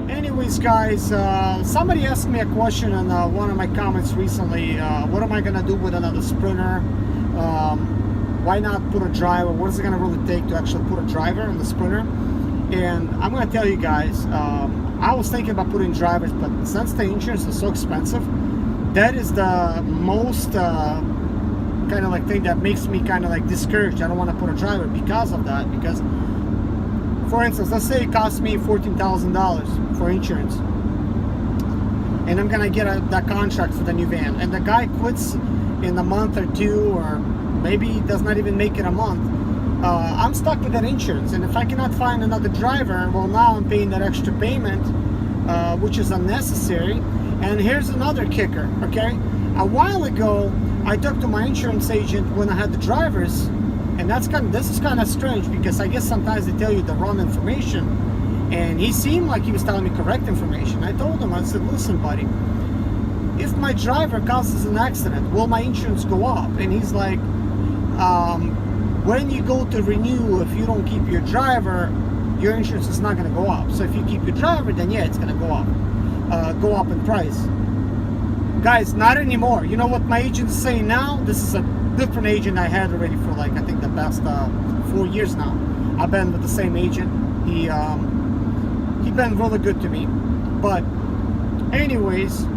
Anyways, guys, somebody asked me a question on one of my comments recently. What am I gonna do with another Sprinter? Why not put a driver? What is it gonna really take to actually put a driver on the Sprinter? And I'm gonna tell you guys, I was thinking about putting drivers, but since the insurance is so expensive, that is the most kind of like thing that makes me kind of like discouraged. I don't want to put a driver because of that. Because, for instance, let's say it costs me $14,000 for insurance, and I'm gonna get that contract for the new van, and the guy quits in a month or two, or maybe does not even make it a month. I'm stuck with that insurance, and if I cannot find another driver, well, now I'm paying that extra payment, which is unnecessary. And here's another kicker, okay? A while ago, I talked to my insurance agent when I had the drivers, and this is kind of strange, because I guess sometimes they tell you the wrong information, and he seemed like he was telling me correct information. I told him, I said, listen, buddy, if my driver causes an accident, will my insurance go up? And he's like, when you go to renew, if you don't keep your driver, your insurance is not going to go up. So if you keep your driver, then yeah, it's going to go up in price. Guys, not anymore. You know what my agent is saying now? This is a different agent I had already for like, I think the past 4 years now. I've been with the same agent. He been really good to me. But anyways,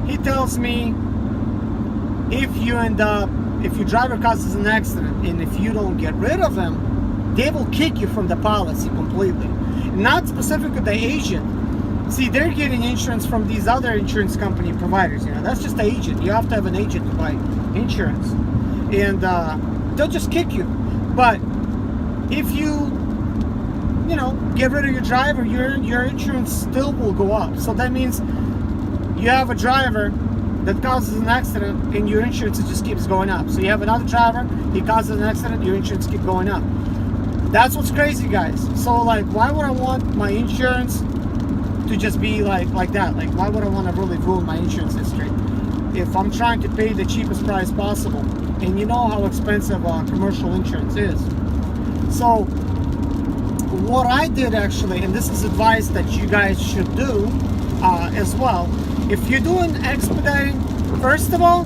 he tells me, if your driver causes an accident, and if you don't get rid of him, they will kick you from the policy completely. Not specifically the agent. See, they're getting insurance from these other insurance company providers. You know, that's just the agent. You have to have an agent to buy insurance, and they'll just kick you. But if you get rid of your driver, your insurance still will go up. So that means you have a driver that causes an accident, and your insurance just keeps going up. So you have another driver, he causes an accident, your insurance keeps going up. That's what's crazy, guys. So like, why would I want my insurance to just be like that? Like, why would I want to really ruin my insurance history if I'm trying to pay the cheapest price possible? And you know how expensive commercial insurance is. So what I did actually, and this is advice that you guys should do as well, if you're doing expediting, first of all,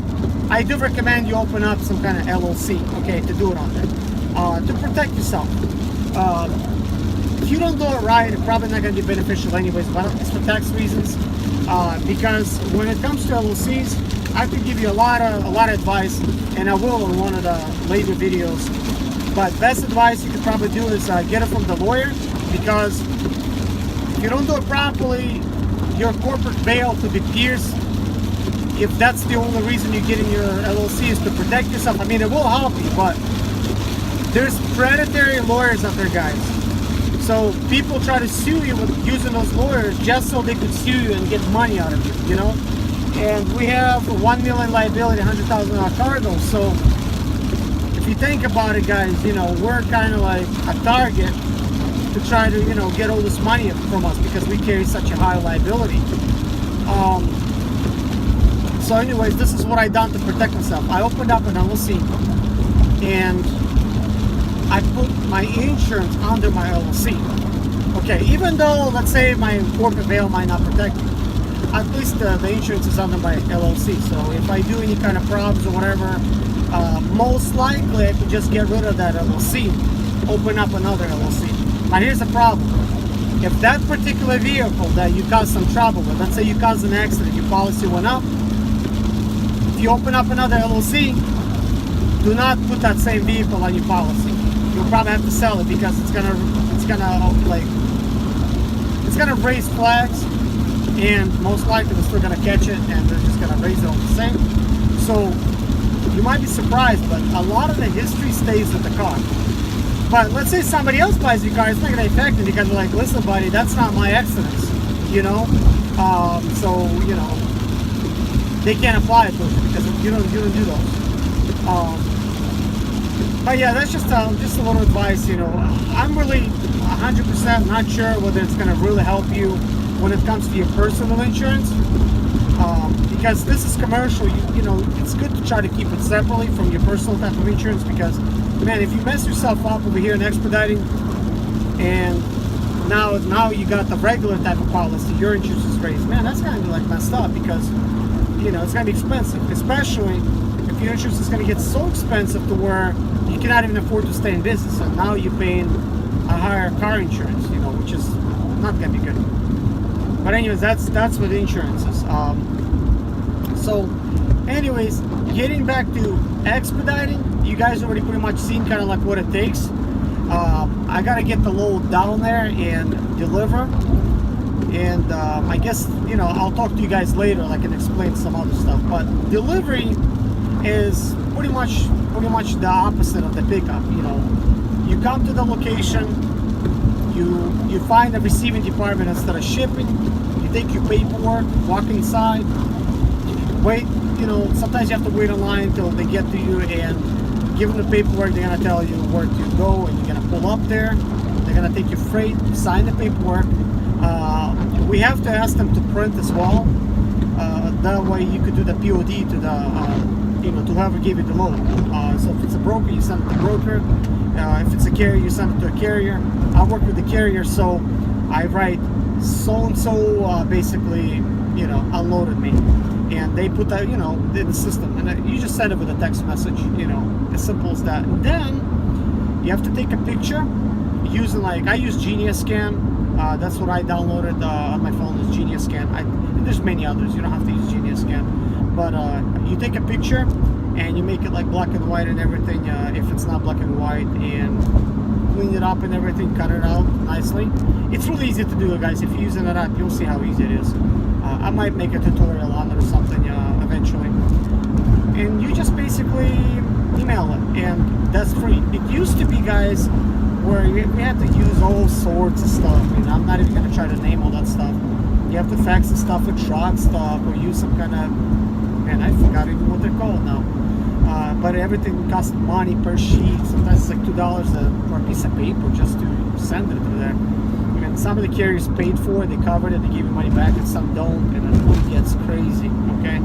I do recommend you open up some kind of LLC, okay, to do it on there, to protect yourself. If you don't do it right, it's probably not going to be beneficial anyways, but it's for tax reasons. Because when it comes to LLCs, I could give you a lot of advice, and I will in one of the later videos. But best advice you could probably do is get it from the lawyer, because if you don't do it properly, your corporate bail to be pierced. If that's the only reason you're getting your LLC is to protect yourself, I mean, it will help you, but there's predatory lawyers out there, guys. So people try to sue you with using those lawyers just so they could sue you and get money out of you, you know? And we have $1 million liability, $100,000 cargo. So if you think about it, guys, we're kind of like a target to try to, get all this money from us because we carry such a high liability. So anyways, this is what I done to protect myself. I opened up an LLC, and I put my insurance under my LLC. Okay, even though, let's say, my corporate bail might not protect me, at least the insurance is under my LLC. So if I do any kind of problems or whatever, most likely I can just get rid of that LLC, open up another LLC. Now here's the problem. If that particular vehicle that you caused some trouble with, let's say you caused an accident, your policy went up, if you open up another LLC, do not put that same vehicle on your policy. You'll probably have to sell it, because it's gonna raise flags, and most likely they're still gonna catch it, and they're just gonna raise it all the same. So you might be surprised, but a lot of the history stays with the car. But let's say somebody else buys your car, it's not going to affect it, because they're like, listen, buddy, that's not my accidents, so, they can't apply it to you because you don't do those. But yeah, that's just a little advice, I'm really 100% not sure whether it's going to really help you when it comes to your personal insurance. because this is commercial, you know, it's good to try to keep it separately from your personal type of insurance, because, man, if you mess yourself up over here in Expediting, and now you got the regular type of policy, your insurance is raised, man, that's gonna be like messed up, because, you know, it's gonna be expensive, especially if your insurance is gonna get so expensive to where you cannot even afford to stay in business, and now you're paying a higher car insurance, you know, which is not gonna be good. But anyways, that's what insurance is. So anyways, getting back to Expediting, you guys already pretty much seen kind of like what it takes. I gotta get the load down there and deliver, and I guess, you know, I'll talk to you guys later, like, and explain some other stuff. But delivery is pretty much the opposite of the pickup. You know, you come to the location, you find the receiving department instead of shipping, you take your paperwork, walk inside, wait, you know, sometimes you have to wait in line until they get to you and give them the paperwork. They're gonna tell you where to go, and you're gonna pull up there, they're gonna take your freight, sign the paperwork. We have to ask them to print as well, that way you could do the POD to the you know, to whoever gave you the load. So if it's a broker, you send it to the broker. If it's a carrier, you send it to a carrier. I work with the carrier, so I write so-and-so basically, you know, unloaded me, and they put that, you know, in the system, and you just send it with a text message, you know, as simple as that. And then you have to take a picture using, like, I use Genius Scan. That's what I downloaded on my phone, is Genius Scan. And there's many others, you don't have to use Genius Scan, but you take a picture and you make it like black and white and everything, if it's not black and white, and clean it up and everything, cut it out nicely. It's really easy to do, guys. If you're using an app, you'll see how easy it is. I might make a tutorial on it or something eventually. And you just basically email it, and that's free. It used to be, guys, where we had to use all sorts of stuff, and I'm not even going to try to name all that stuff. You have to fax the stuff with truck stuff, or use some kind of, man, I forgot even what they're called now. But everything costs money per sheet. Sometimes it's like $2 for a piece of paper just to send it to there. I mean, some of the carriers paid for it, they covered it, they gave you money back, and some don't, and it gets crazy, okay?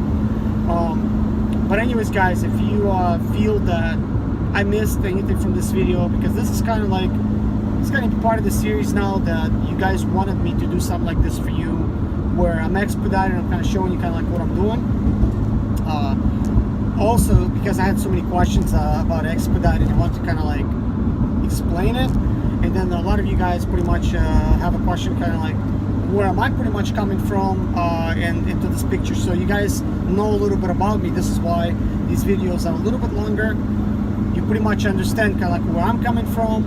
But anyways, guys, if you feel that I missed anything from this video, because this is kind of like, it's going to be part of the series now, that you guys wanted me to do something like this for you, where I'm expediting, I'm kind of showing you kind of like what I'm doing. Also, because I had so many questions about Expediting, I want to kind of like explain it, and then a lot of you guys pretty much have a question kind of like, where am I pretty much coming from and into this picture, so you guys know a little bit about me. This is why these videos are a little bit longer. You pretty much understand kind of like where I'm coming from,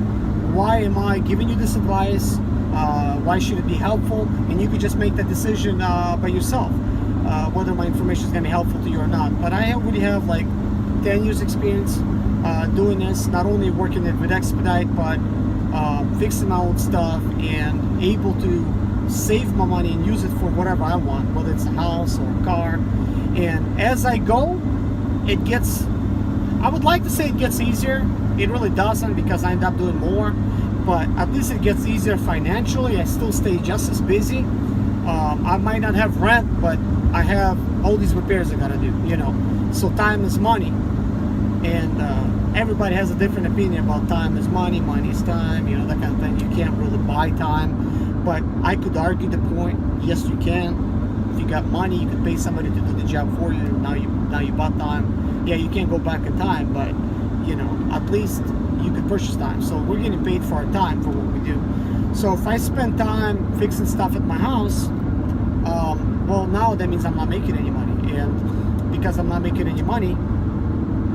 why am I giving you this advice, why should it be helpful, and you could just make that decision by yourself, whether my information is going to be helpful to you or not. But I already have like 10 years experience doing this, not only working with Expedite, but fixing my own stuff and able to save my money and use it for whatever I want, whether it's a house or a car. And as I go, it gets, I would like to say it gets easier. It really doesn't, because I end up doing more, but at least it gets easier financially. I still stay just as busy. I might not have rent, but I have all these repairs I gotta do, you know. So time is money, and everybody has a different opinion about time is money, money is time, you know, that kind of thing. You can't really buy time, but I could argue the point. Yes, you can. If you got money, you could pay somebody to do the job for you. Now you bought time. Yeah, you can't go back in time, but you know, at least you could purchase time. So we're getting paid for our time for what we do. So if I spend time fixing stuff at my house, well, now that means I'm not making any money, and because I'm not making any money,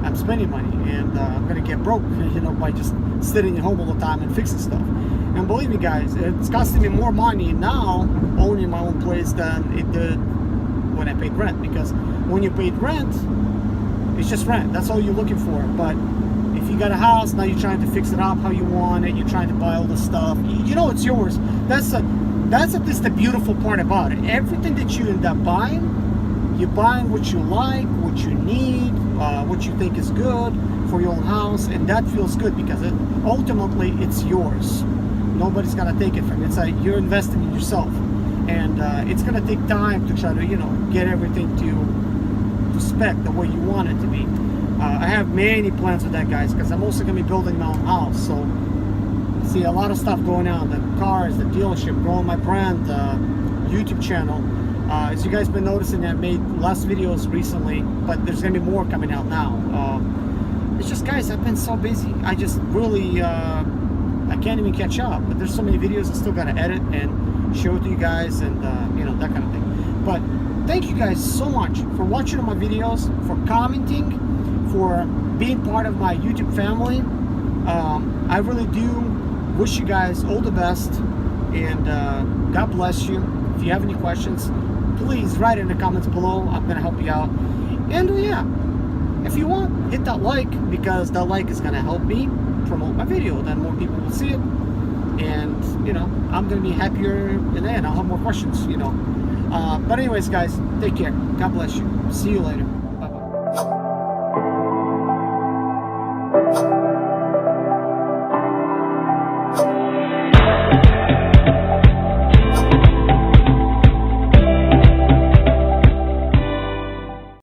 I'm spending money, and I'm gonna get broke, you know, by just sitting at home all the time and fixing stuff. And believe me, guys, it's costing me more money now owning my own place than it did when I paid rent, because when you paid rent, it's just rent. That's all you're looking for. But if you got a house, now you're trying to fix it up how you want it. You're trying to buy all the stuff. You know it's yours. That's at least the beautiful part about it. Everything that you end up buying, you're buying what you like, what you need, what you think is good for your own house, and that feels good, because ultimately it's yours. Nobody's gonna take it from you. It's like you're investing in yourself, and it's gonna take time to try to, you know, get everything to to spec the way you want it to be. I have many plans with that, guys, because I'm also going to be building my own house. So see a lot of stuff going on, the cars, the dealership, growing my brand, YouTube channel. As you guys been noticing, I've made less videos recently, but there's going to be more coming out now. It's just, guys, I've been so busy. I just really I can't even catch up. But there's so many videos I still got to edit and show to you guys, and you know, that kind of thing. But thank you guys so much for watching all my videos, for commenting, for being part of my YouTube family. I really do wish you guys all the best, and God bless you. If you have any questions, please write in the comments below. I'm going to help you out. And yeah, if you want, hit that like, because that like is going to help me promote my video. Then more people will see it, and you know, I'm going to be happier, and then I'll have more questions, you know. But anyways, guys, take care. God bless you. See you later.